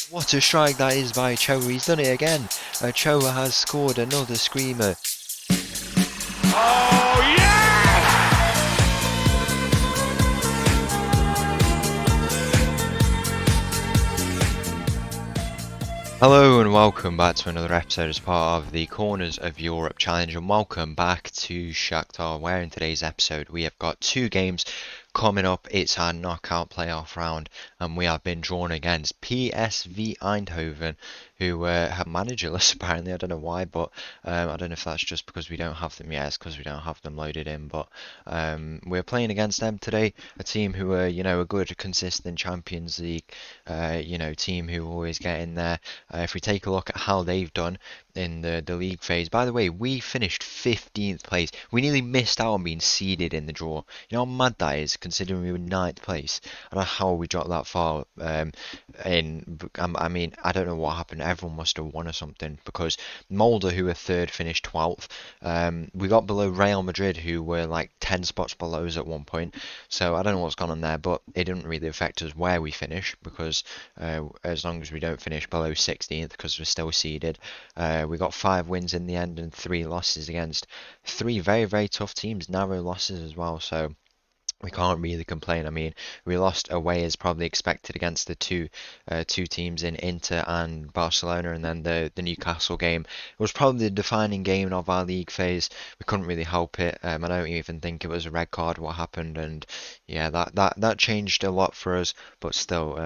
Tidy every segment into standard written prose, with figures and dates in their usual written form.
What a strike that is by Cho. He's done it again. Cho has scored another screamer. Oh, yes! Hello and welcome back to another episode as part of the Corners of Europe Challenge, and welcome back to Shakhtar, where in today's episode we have got two games coming up. It's our knockout playoff round, and we have been drawn against PSV Eindhoven, who have managerless apparently. I don't know why, but I don't know if that's just because we don't have them yet. It's because we don't have them loaded in, but we're playing against them today, a team who are, a good, consistent Champions League, team who always get in there. If we take a look at how they've done in the league phase, by the way, we finished 15th place. We nearly missed out on being seeded in the draw. You know how mad that is, considering we were ninth place. I don't know how we dropped that far. I mean, I don't know what happened. Everyone must have won or something, because Mulder, who were third, finished 12th. We got below Real Madrid, who were like 10 spots below us at one point. So I don't know what's gone on there, but it didn't really affect us where we finish, because as long as we don't finish below 16th, because we're still seeded. We got 5 wins in the end and 3 losses against 3 very, very tough teams, narrow losses as well. So we can't really complain. I mean, we lost away as probably expected against the two teams in Inter and Barcelona, and then the Newcastle game was probably the defining game of our league phase. We couldn't really help it. I don't even think it was a red card what happened, and yeah, that changed a lot for us. But still,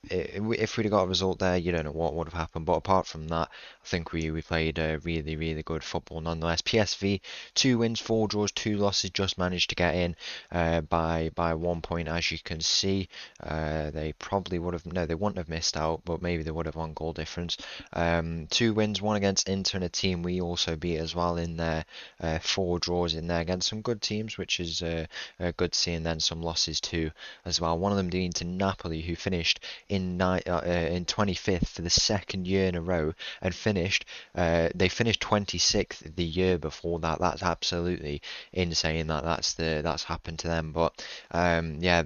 if we'd have got a result there, you don't know what would have happened. But apart from that, I think we played really, really good football nonetheless. PSV, 2 wins, 4 draws, 2 losses, just managed to get in by 1 point, as you can see. They probably would have, no, they wouldn't have missed out, but maybe they would have on goal difference. 2 wins, 1 against Inter, and a team we also beat as well in there. 4 draws in there against some good teams, which is good to see, and then some losses too as well. One of them being to Napoli, who finished in 25th for the second year in a row, and they finished 26th the year before that. That's absolutely insane that's happened to them. But yeah,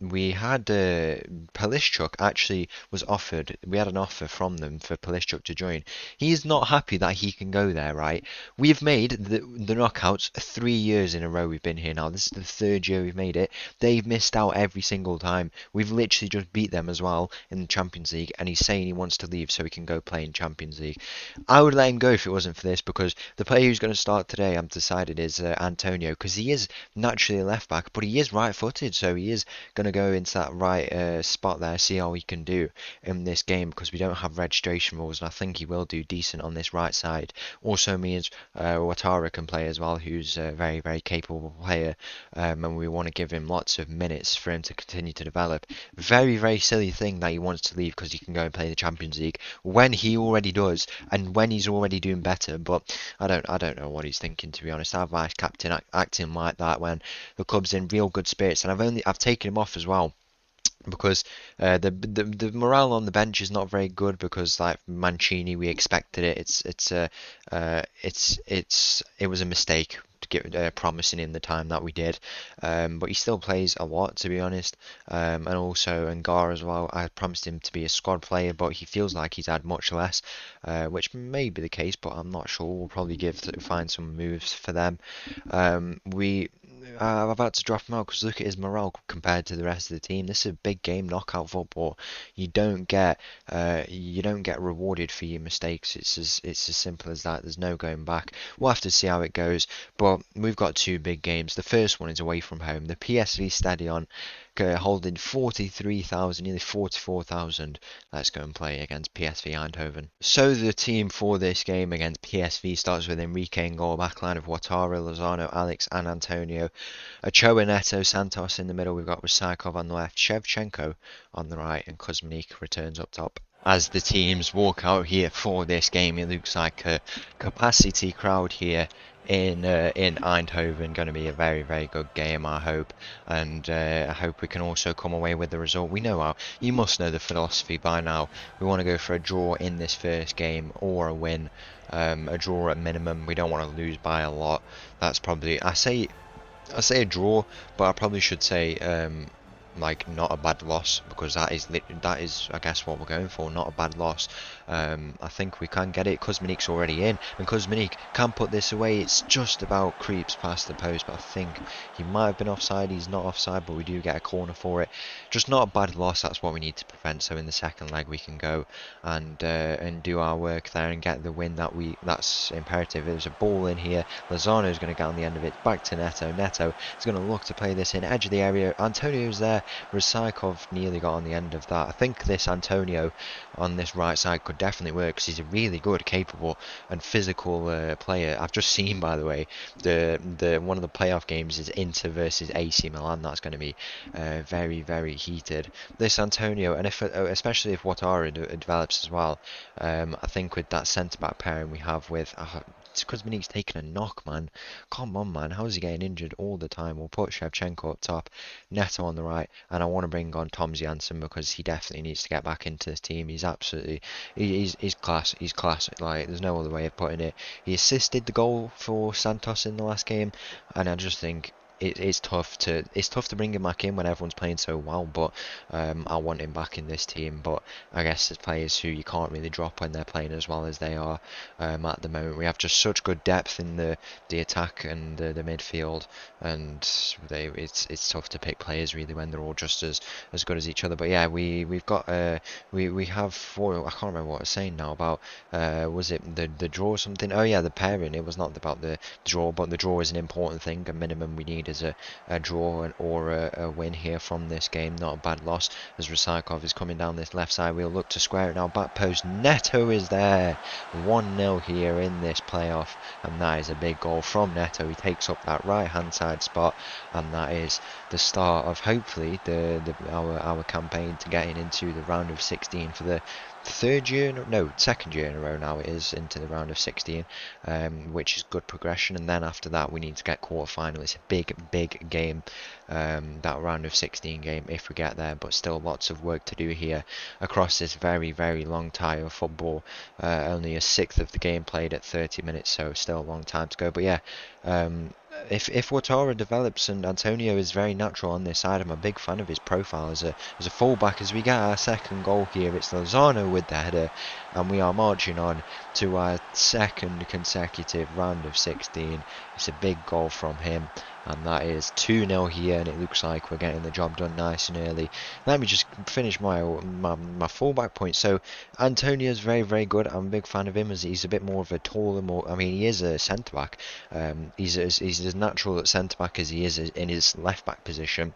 we had Polishchuk actually was offered. We had an offer from them for Polishchuk to join. He's not happy that he can go there, right? We've made the knockouts 3 years in a row. We've been here now. This is the third year we've made it. They've missed out every single time. We've literally just beat them as well in the Champions League, and he's saying he wants to leave so he can go play in Champions League. I would let him go if it wasn't for this, because the player who's going to start today, I've decided, is Antonio, because he is naturally a left back, but he is right-footed, so he is going to go into that right spot there, see how he can do in this game, because we don't have registration rules, and I think he will do decent on this right side. Also means Ouattara can play as well, who's a very, very capable player, and we want to give him lots of minutes for him to continue to develop. Very, very silly thing that he wants to leave because he can go and play the Champions League when he already does, and when he's already doing better. But I don't know what he's thinking, to be honest. Our vice captain acting like that when the club's in real good spirits, and I've taken him off as well, because the morale on the bench is not very good, because like Mancini, we expected it. It was a mistake to get promising in the time that we did, but he still plays a lot, to be honest. And also Ngar as well. I promised him to be a squad player, but he feels like he's had much less, which may be the case, but I'm not sure. We'll probably find some moves for them. We I've had to drop him out because look at his morale compared to the rest of the team. This is a big game, knockout football. You don't get rewarded for your mistakes. It's as simple as that. There's no going back. We'll have to see how it goes. But we've got 2 big games. The first one is away from home. The PSV Stadion, holding 43,000, nearly 44,000. Let's go and play against PSV Eindhoven. So the team for this game against PSV starts with Enrique in goal, backline of Ouattara, Lozano, Alex and Antonio. Ochoa, Neto, Santos in the middle. We've got Rysakov on the left, Shevchenko on the right, and Kuzminic returns up top. As the teams walk out here for this game, it looks like a capacity crowd here in Eindhoven. Going to be a very, very good game, I hope, and I hope we can also come away with the result. We know how, you must know the philosophy by now. We want to go for a draw in this first game or a win, a draw at minimum. We don't want to lose by a lot. That's probably, I say a draw, but I probably should say like not a bad loss, because that is I guess what we're going for, not a bad loss. I think we can get it. Kuzminik's already in, and Kuzminik can put this away. It's just about creeps past the post, but I think he might have been offside. He's not offside, but we do get a corner for it. Just not a bad loss. That's what we need to prevent. So in the second leg we can go and do our work there and get the win that's imperative. There's a ball in here. Lozano's going to get on the end of it. Back to Neto. Neto is going to look to play this in edge of the area. Antonio's there. Rysakov nearly got on the end of that. I think this Antonio on this right side could definitely work, because he's a really good, capable and physical player. I've just seen, by the way, the one of the playoff games is Inter versus AC Milan. That's going to be very, very heated. This Antonio, and especially if Ouattara develops as well, I think with that centre back pairing we have with. It's because Minik's taking a knock, man. Come on, man. How is he getting injured all the time? We'll put Shevchenko up top, Neto on the right, and I want to bring on Tom Janssen, because he definitely needs to get back into this team. He's absolutely, he's class. He's class. Like, there's no other way of putting it. He assisted the goal for Santos in the last game, and I just think it's tough to bring him back in when everyone's playing so well, but I want him back in this team. But I guess there's players who you can't really drop when they're playing as well as they are at the moment. We have just such good depth in the attack and the midfield, and it's tough to pick players really when they're all just as good as each other. But yeah, we've got we have four. I can't remember what I was saying now about was it the draw or something? Oh yeah, the pairing. It was not about the draw, but the draw is an important thing. A minimum we need is a draw or a win here from this game. Not a bad loss, as Rysakov is coming down this left side. We'll look to square it now. Back post. Neto is there. 1-0 here in this playoff, and that is a big goal from Neto. He takes up that right hand side spot, and that is the start of hopefully our campaign to getting into the round of 16 for the second year in a row now. It is into the round of 16, which is good progression. And then after that we need to get quarter-final. It's a big game, that round of 16 game, if we get there, but still lots of work to do here across this very long tie of football. Only a sixth of the game played at 30 minutes, so still a long time to go. But yeah, if Ouattara develops and Antonio is very natural on this side, I'm a big fan of his profile as a fullback. As we get our second goal here, it's Lozano with the header, and we are marching on to our second consecutive round of 16. It's a big goal from him, and that is 2-0 here, and it looks like we're getting the job done nice and early. Let me just finish my fullback point. So Antonio's very good. I'm a big fan of him, as he's a bit more of a taller, I mean, he is a centre back. He's as natural at centre back as he is in his left back position.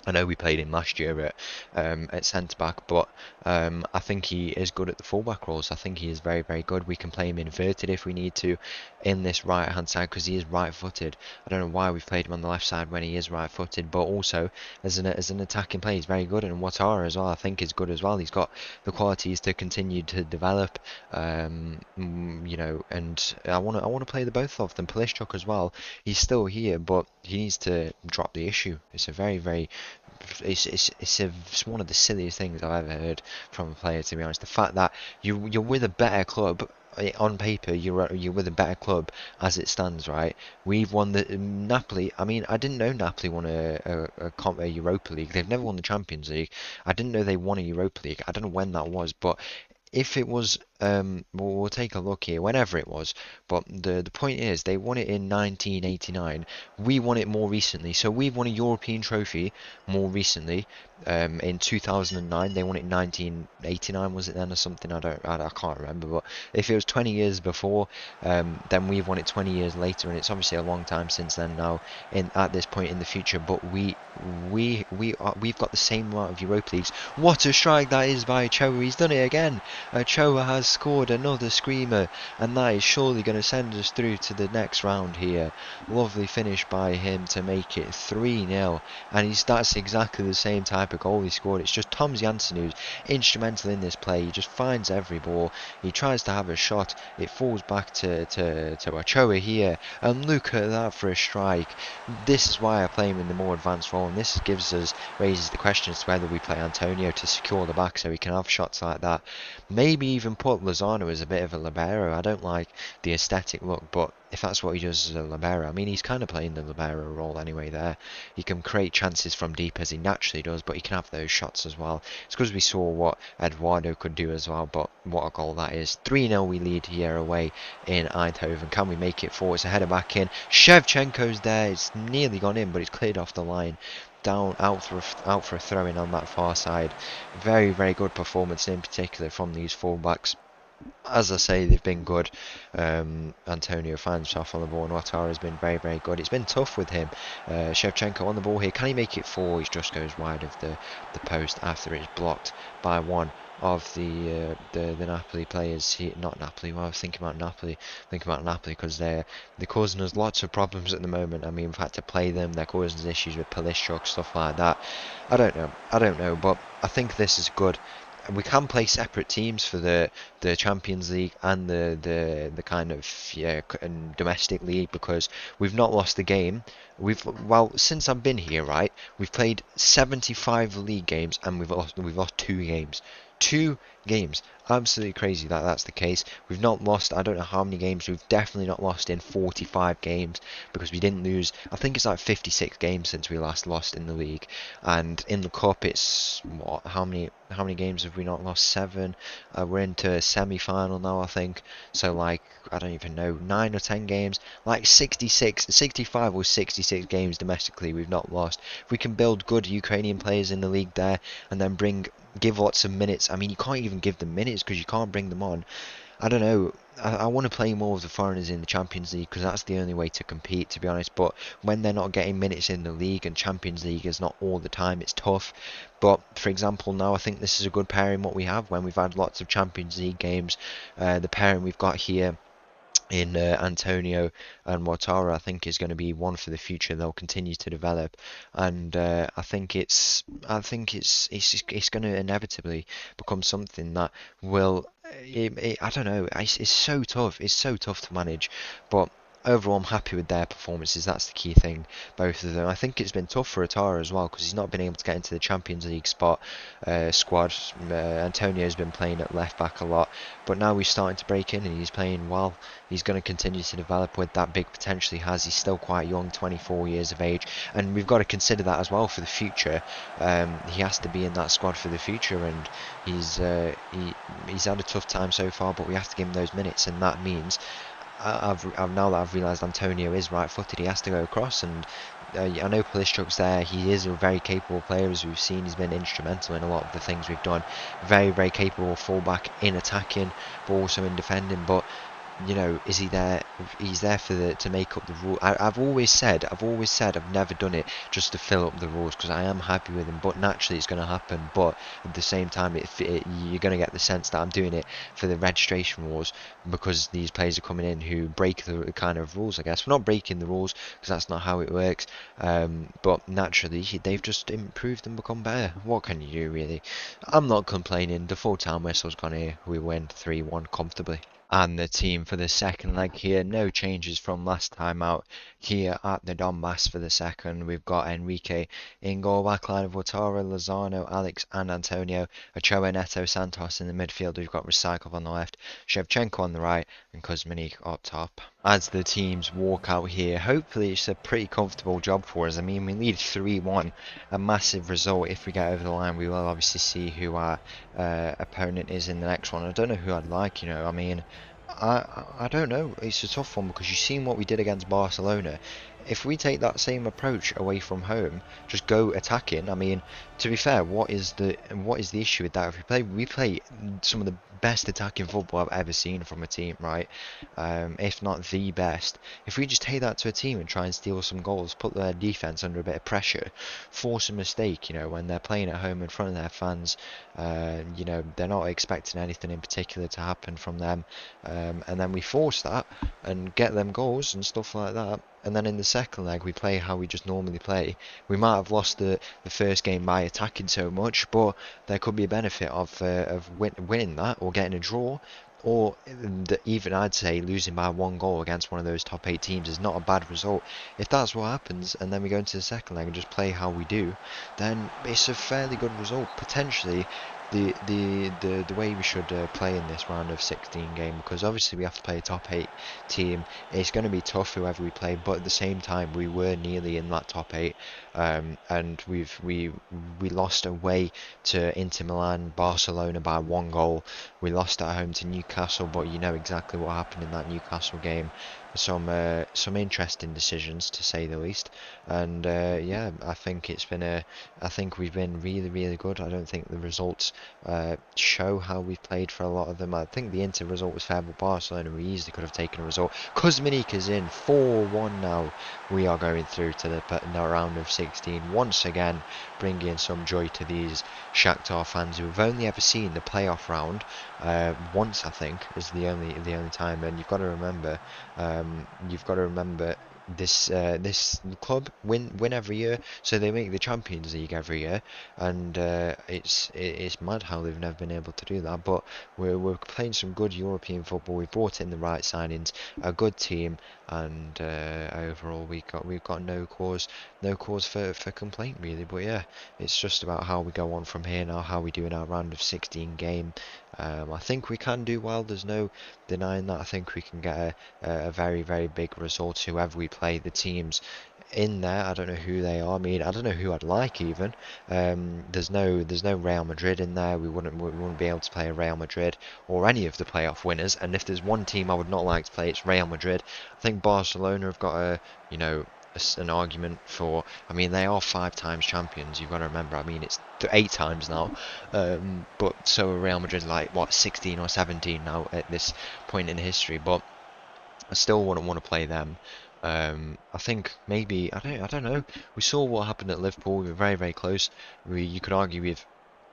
I know we played him last year at centre back, but I think he is good at the fullback roles. I think he is very good. We can play him inverted if we need to in this right hand side, because he is right footed. I don't know why we've played him on the left side when he is right footed, but also as an attacking player he's very good, and Ouattara as well I think is good as well. He's got the qualities to continue to develop, you know, and I want to play the both of them. Polishchuk as well, he's still here, but he needs to drop the issue. It's a it's one of the silliest things I've ever heard from a player, to be honest. The fact that you're with a better club on paper, you're with a better club as it stands, right? We've won the Napoli. I mean, I didn't know Napoli won a Europa League. They've never won the Champions League. I didn't know they won a Europa League. I don't know when that was, but if it was, we'll take a look here, whenever it was, but the point is, they won it in 1989, we won it more recently, so we've won a European trophy more recently, in 2009, they won it in 1989, was it then, or something, I can't remember, but if it was 20 years before, then we've won it 20 years later, and it's obviously a long time since then now, at this point in the future, but we've got the same amount of Europa Leagues. What a strike that is by Choa, he's done it again. Choa has scored another screamer, and that is surely going to send us through to the next round here. Lovely finish by him to make it 3-0, and that's exactly the same type of goal he scored. It's just Tom Janssen who's instrumental in this play. He just finds every ball. He tries to have a shot. It falls back to Choa here, and look at that for a strike. This is why I play him in the more advanced role, and this raises the question as to whether we play Antonio to secure the back so he can have shots like that. Maybe even put up Lozano as a bit of a libero. I don't like the aesthetic look, but if that's what he does as a libero, I mean, he's kind of playing the libero role anyway there. He can create chances from deep as he naturally does, but he can have those shots as well. It's because we saw what Eduardo could do as well, but what a goal that is. 3-0 we lead here away in Eindhoven. Can we make it 4? It's a header back in. Shevchenko's there. It's nearly gone in, but it's cleared off the line. Down, out for a throw-in on that far side. Very, very good performance in particular from these fullbacks. As I say, they've been good. Antonio finds himself on the ball, and Ouattara has been very, very good. It's been tough with him. Shevchenko on the ball here. Can he make it 4? He just goes wide of the post after it's blocked by one of the Napoli players. Not Napoli. Well, I was thinking about Napoli. Because they're causing us lots of problems at the moment. I mean, we've had to play them. They're causing us issues with Polishchuk, stuff like that. I don't know. But I think this is good. We can play separate teams for the Champions League and the kind of domestic league, because we've not lost a game. Since I've been here, right, we've played 75 league games and we've lost 2 games. 2 games. Absolutely crazy that that's the case. We've not lost, I don't know how many games. We've definitely not lost in 45 games, because we didn't lose. I think it's like 56 games since we last lost in the league. And in the cup, it's what? How many games have we not lost? 7. We're into a semi-final now, I think. So like, I don't even know, 9 or 10 games. Like 65 or 66 games domestically we've not lost. If we can build good Ukrainian players in the league there, and then give lots of minutes. I mean, you can't even give them minutes because you can't bring them on. I don't know. I want to play more of the foreigners in the Champions League, because that's the only way to compete, to be honest. But when they're not getting minutes in the league, and Champions League is not all the time, it's tough. But for example, now I think this is a good pairing what we have when we've had lots of Champions League games. The pairing we've got here in Antonio and Ouattara, I think, is going to be one for the future. They'll continue to develop, and I think it's going to inevitably become something that will. I don't know. It's so tough. It's so tough to manage, but overall, I'm happy with their performances. That's the key thing, both of them. I think it's been tough for Ouattara as well, because he's not been able to get into the Champions League squad. Antonio's been playing at left back a lot, but now he's starting to break in and he's playing well. He's going to continue to develop with that big potential he has. He's still quite young, 24 years of age, and we've got to consider that as well for the future. He has to be in that squad for the future, and he's had a tough time so far, but we have to give him those minutes, and that means now that I've realised Antonio is right-footed, he has to go across, and I know Polishchuk's there. He is a very capable player, as we've seen. He's been instrumental in a lot of the things we've done. Very, very capable fullback in attacking, but also in defending. But you know, is he there? He's there to make up the rule. I've always said I've never done it just to fill up the rules, because I am happy with him. But naturally, it's going to happen. But at the same time, you're going to get the sense that I'm doing it for the registration rules, because these players are coming in who break the kind of rules. I guess we're not breaking the rules, because that's not how it works. But naturally, they've just improved and become better. What can you do, really? I'm not complaining. The full-time whistle's gone here. We win 3-1 comfortably. And the team for the second leg here, no changes from last time out here at the Donbass for the second. We've got Enrique in goal, backline of Ouattara, Lozano, Alex and Antonio, Ochoa, Neto, Santos in the midfield. We've got Recycle on the left, Shevchenko on the right and Kuzminic up top. As the teams walk out here, hopefully it's a pretty comfortable job for us. I mean, we lead 3-1, a massive result. If we get over the line, we will obviously see who our opponent is in the next one. I don't know who I'd like, I mean, I don't know. It's a tough one, because you've seen what we did against Barcelona. If we take that same approach away from home, just go attacking. I mean, to be fair, what is the issue with that? If we play some of the best attacking football I've ever seen from a team, right? If not the best. If we just take that to a team and try and steal some goals, put their defense under a bit of pressure, force a mistake, when they're playing at home in front of their fans, they're not expecting anything in particular to happen from them, and then we force that and get them goals and stuff like that. And then in the second leg, we play how we just normally play. We might have lost the first game by attacking so much, but there could be a benefit of winning that, or getting a draw, or even I'd say losing by 1 goal against one of those top 8 teams is not a bad result. If that's what happens, and then we go into the second leg and just play how we do, then it's a fairly good result. Potentially, the way we should play in this round of 16 game, because obviously we have to play a top 8 team. It's going to be tough whoever we play, but at the same time we were nearly in that top 8, and we lost away to Inter Milan, Barcelona by 1 goal. We lost at home to Newcastle, but you know exactly what happened in that Newcastle game. Some interesting decisions to say the least, and yeah, I think we've been really, really good. I don't think the results show how we've played for a lot of them. I think the Inter result was fair, but Barcelona we easily could have taken a result. Kuzminik is in 4-1 now. We are going through to the round of 16 once again, bringing some joy to these Shakhtar fans who have only ever seen the playoff round once. I think is the only time, and you've got to remember this club win every year, so they make the Champions League every year, and it's mad how they've never been able to do that. But we're playing some good European football. We brought in the right signings, a good team, and overall we've got no cause for complaint really. But yeah, it's just about how we go on from here now, how we do in our round of 16 game. I think we can do well. There's no denying that. I think we can get a very, very big result whoever we play. The teams in there, I don't know who they are. I mean, I don't know who I'd like even. There's no Real Madrid in there. We wouldn't be able to play a Real Madrid or any of the playoff winners. And if there's one team I would not like to play, it's Real Madrid. I think Barcelona have got you know, an argument for. I mean, they are 5 times champions. You've got to remember. I mean, it's 8 times now. But so are Real Madrid, like what, 16 or 17 now at this point in history. But I still wouldn't want to play them. I think maybe I don't know. We saw what happened at Liverpool. We were very, very close. You could argue we've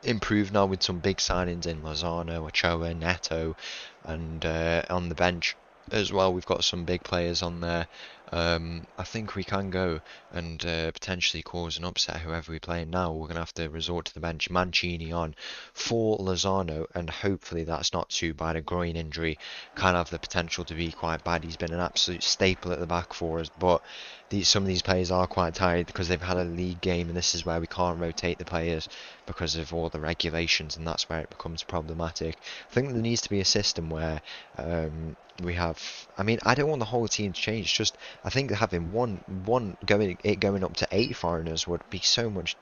improved now with some big signings in Lozano, Ochoa, Neto, and on the bench as well. We've got some big players on there. I think we can go and potentially cause an upset whoever we play. Now we're going to have to resort to the bench. Mancini on for Lozano, and hopefully that's not too bad. A groin injury can have the potential to be quite bad. He's been an absolute staple at the back for us, but some of these players are quite tired because they've had a league game, and this is where we can't rotate the players because of all the regulations, and that's where it becomes problematic. I think there needs to be a system where we have. I mean, I don't want the whole team to change. Just I think having one going up to 8 foreigners would be so much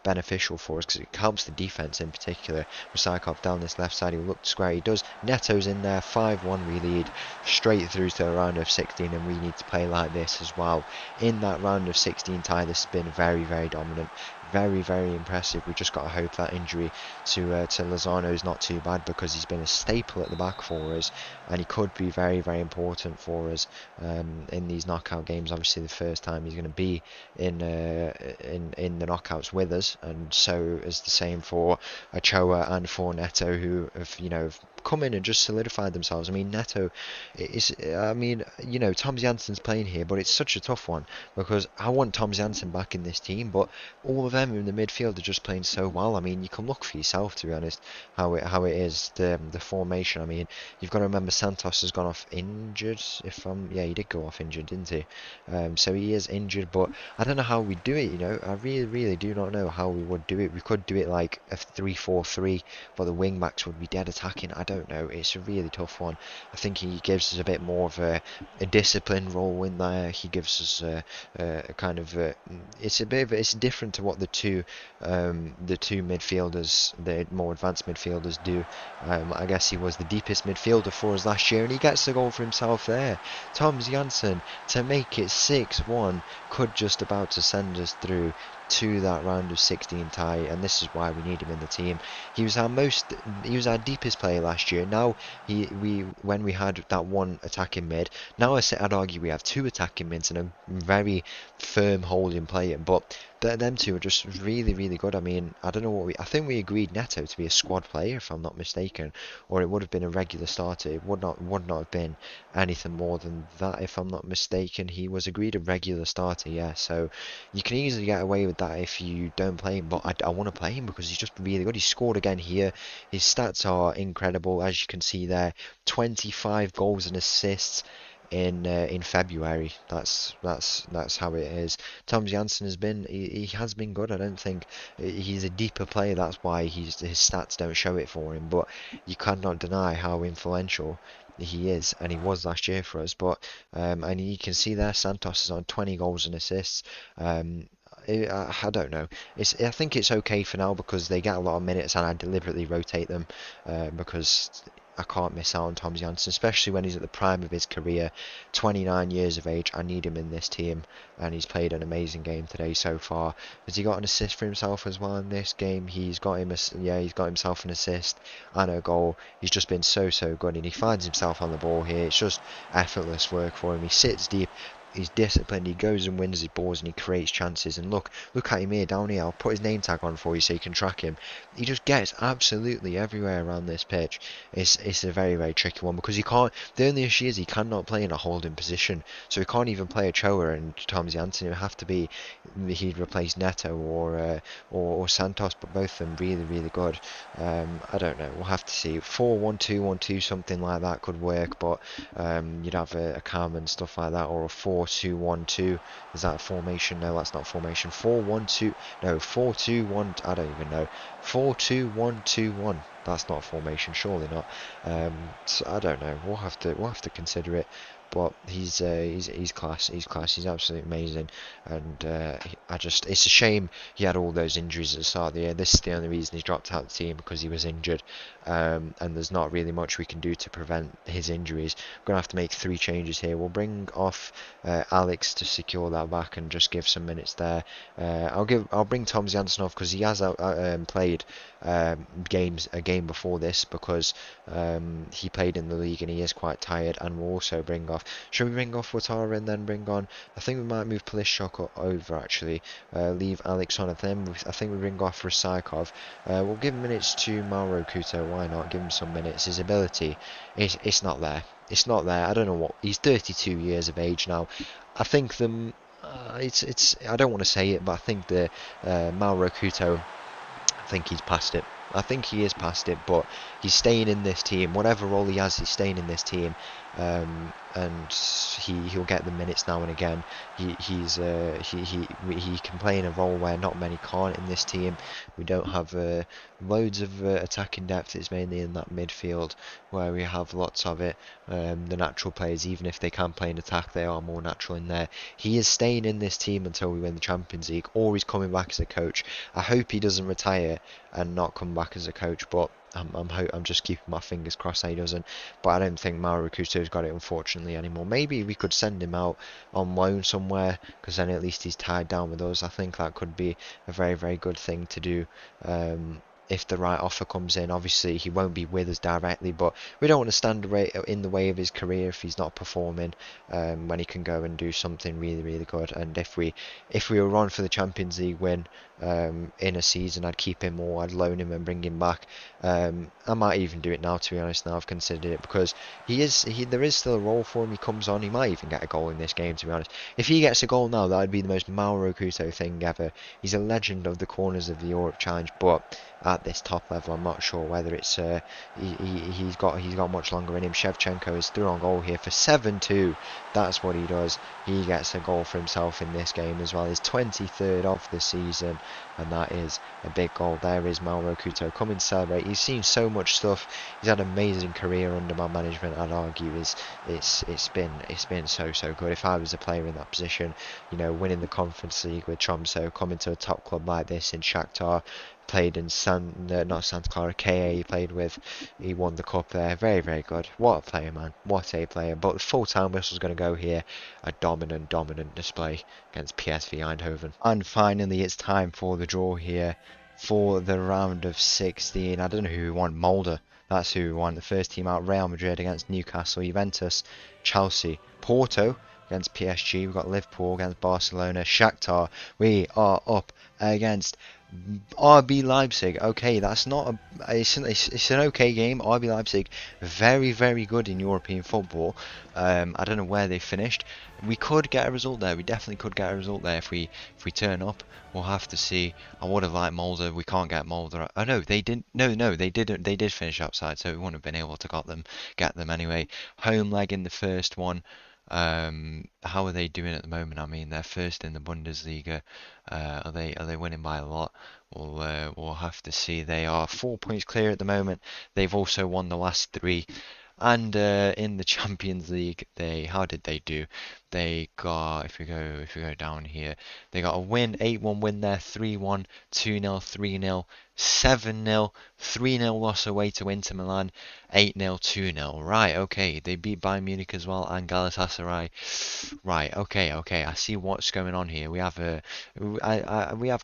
beneficial for us because it helps the defense in particular. Musakov down this left side, he looked square. He does. Neto's in there. 5-1 we lead straight through to the round of 16, and we need to play like this as well. In that round of 16 tie, this has been very, very dominant. Very, very impressive. We just got to hope that injury to Lozano is not too bad because he's been a staple at the back for us, and he could be very, very important for us in these knockout games. Obviously, the first time he's going to be in the knockouts with us, and so is the same for Ochoa and for Neto, who have come in and just solidified themselves. I mean, Neto is. I mean, Tom Janssen's playing here, but it's such a tough one because I want Tom Janssen back in this team, but all of them in the midfield are just playing so well. I mean, you can look for yourself, to be honest, how it is the formation. I mean, you've got to remember Santos has gone off injured. Yeah, he did go off injured, didn't he? So he is injured, but I don't know how we do it. I really, really do not know how we would do it. We could do it like a 3-4-3, but the wing backs would be dead attacking. I don't know. It's a really tough one. I think he gives us a bit more of a disciplined role in there. He gives us a kind of it's different to what the two midfielders, the more advanced midfielders do. I guess he was the deepest midfielder for us last year, and he gets the goal for himself there. Tom Janssen to make it 6-1, could just about to send us through to that round of 16 tie, and this is why we need him in the team. He was our deepest player last year. Now when we had that one attacking mid, now I'd argue we have 2 attacking mids and a very firm holding player, but them two are just really, really good. I mean, I don't know I think we agreed Neto to be a squad player, if I'm not mistaken, or it would have been a regular starter. It would not have been anything more than that, if I'm not mistaken. He was agreed a regular starter, yeah. So you can easily get away with that if you don't play him, but I want to play him because he's just really good. He scored again here. His stats are incredible, as you can see there. 25 goals and assists. in February. That's how it is. Tom Jansen he has been good. I don't think he's a deeper player. That's why his stats don't show it for him. But you cannot deny how influential he is, and he was last year for us. But and you can see there, Santos is on 20 goals and assists. Um, I don't know. I think it's okay for now because they get a lot of minutes, and I deliberately rotate them because I can't miss out on Tom Jansen, especially when he's at the prime of his career, 29 years of age. I need him in this team, and he's played an amazing game today so far. Has he got an assist for himself as well in this game? He's got he's got himself an assist and a goal. He's just been so good, and he finds himself on the ball here. It's just effortless work for him. He sits deep. He's disciplined. He goes and wins his balls and he creates chances. And look at him here down here. I'll put his name tag on for you so you can track him. He just gets absolutely everywhere around this pitch. It's a very tricky one because he can't. The only issue is he cannot play in a holding position, so he can't even play a Choa and Tom Jansen. It would have to be he'd replace Neto or Santos, but both of them really good. I don't know. We'll have to see. 4-1-2-1-2, something like that could work, but you'd have a cam and stuff like that, or a 4-2-1-2. Is that a formation? No, that's not formation. 4-1-2. No, 4-2-1. I don't even know. 4-2-1-2-1. That's not a formation, surely not. So I don't know. We'll have to consider it. But he's class. He's class. He's absolutely amazing. And it's a shame he had all those injuries at the start of the year. This is the only reason he dropped out of the team, because he was injured. And there's not really much we can do to prevent his injuries. We're gonna have to make 3 changes here. We'll bring off Alex to secure that back and just give some minutes there. I'll bring Tom Jansen off because he has played a game before this, because he played in the league and he is quite tired. And we'll also bring off. Should we bring off Watara and then bring on? I think we might move Polishchuk over actually. Leave Alex on. I think we bring off Rasaikov. We'll give minutes to Mauro Kuto. Why not? Give him some minutes. His ability, it's not there. It's not there. I don't know what. He's 32 years of age now. I think it's. I don't want to say it, but I think the Mauro Kuto, I think he's past it. I think he is past it, but he's staying in this team. Whatever role he has, he's staying in this team, and he'll get the minutes now and again. He can play in a role where not many can't in this team. We don't have loads of attacking depth. It's mainly in that midfield where we have lots of it. The natural players, even if they can play in attack, they are more natural in there. He is staying in this team until we win the Champions League, or he's coming back as a coach. I hope he doesn't retire and not come back as a coach, but I'm just keeping my fingers crossed that he doesn't. But I don't think Mauro Couto's got it, unfortunately, anymore. Maybe we could send him out on loan somewhere, because then at least he's tied down with us. I think that could be a very good thing to do. If the right offer comes in. Obviously he won't be with us directly, but we don't want to stand in the way of his career if he's not performing, when he can go and do something really good. And if we were on for the Champions League win in a season, I'd keep him, or I'd loan him and bring him back. I might even do it now, to be honest. Now I've considered it, because there is still a role for him. He comes on, he might even get a goal in this game, to be honest. If he gets a goal now, that would be the most Mauro Couto thing ever. He's a legend of the corners of the Europe Challenge, but at this top level, I'm not sure whether it's he's got much longer in him. Shevchenko is through on goal here for 7-2. That's what he does. He gets a goal for himself in this game as well. His 23rd of the season, and that is a big goal. There is Mauro Couto coming to celebrate. He's seen so much stuff. He's had an amazing career under my management. I'd argue it's been so good. If I was a player in that position, winning the Conference League with Tromsø, coming to a top club like this in Shakhtar. Played in not Santa Clara, KA he played with. He won the cup there. Very good. What a player, man. What a player. But the full-time whistle's going to go here. A dominant display against PSV Eindhoven. And finally, it's time for the draw here for the round of 16. I don't know who we want. Mulder. That's who we want. The first team out. Real Madrid against Newcastle, Juventus, Chelsea, Porto against PSG. We've got Liverpool against Barcelona, Shakhtar. We are up against RB Leipzig. Okay, that's not it's an okay game. RB Leipzig, very good in European football. I don't know where they finished. We could get a result there. We definitely could get a result there if we turn up. We'll have to see. I would have liked Mulder. We can't get Mulder. Oh no, they didn't. No, they didn't. They did finish outside, so we wouldn't have been able to get them anyway. Home leg in the first one. How are they doing at the moment? I mean, they're first in the Bundesliga. Are they winning by a lot? We'll have to see. They are 4 points clear at the moment. They've also won the last three. And in the Champions League, how did they do? They got, if we go down here, they got a win, 8-1 win there, 3-1, 2-0, 3-0, 7-0, 3-0 loss away to Inter Milan, 8-0, 2-0. Right, okay, they beat Bayern Munich as well and Galatasaray. Right, okay, I see what's going on here. We have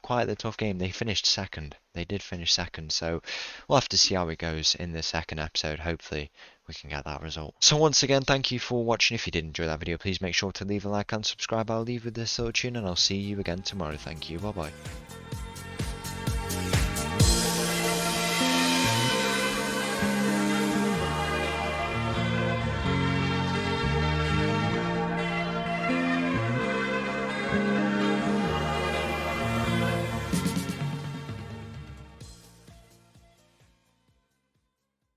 quite the tough game. They finished second. They did finish second, so we'll have to see how it goes in the second episode. Hopefully we can get that result. So once again, thank you for watching. If you did enjoy that video, please make sure to leave a like and subscribe. I'll leave with this little tune and I'll see you again tomorrow. Thank you. Bye bye.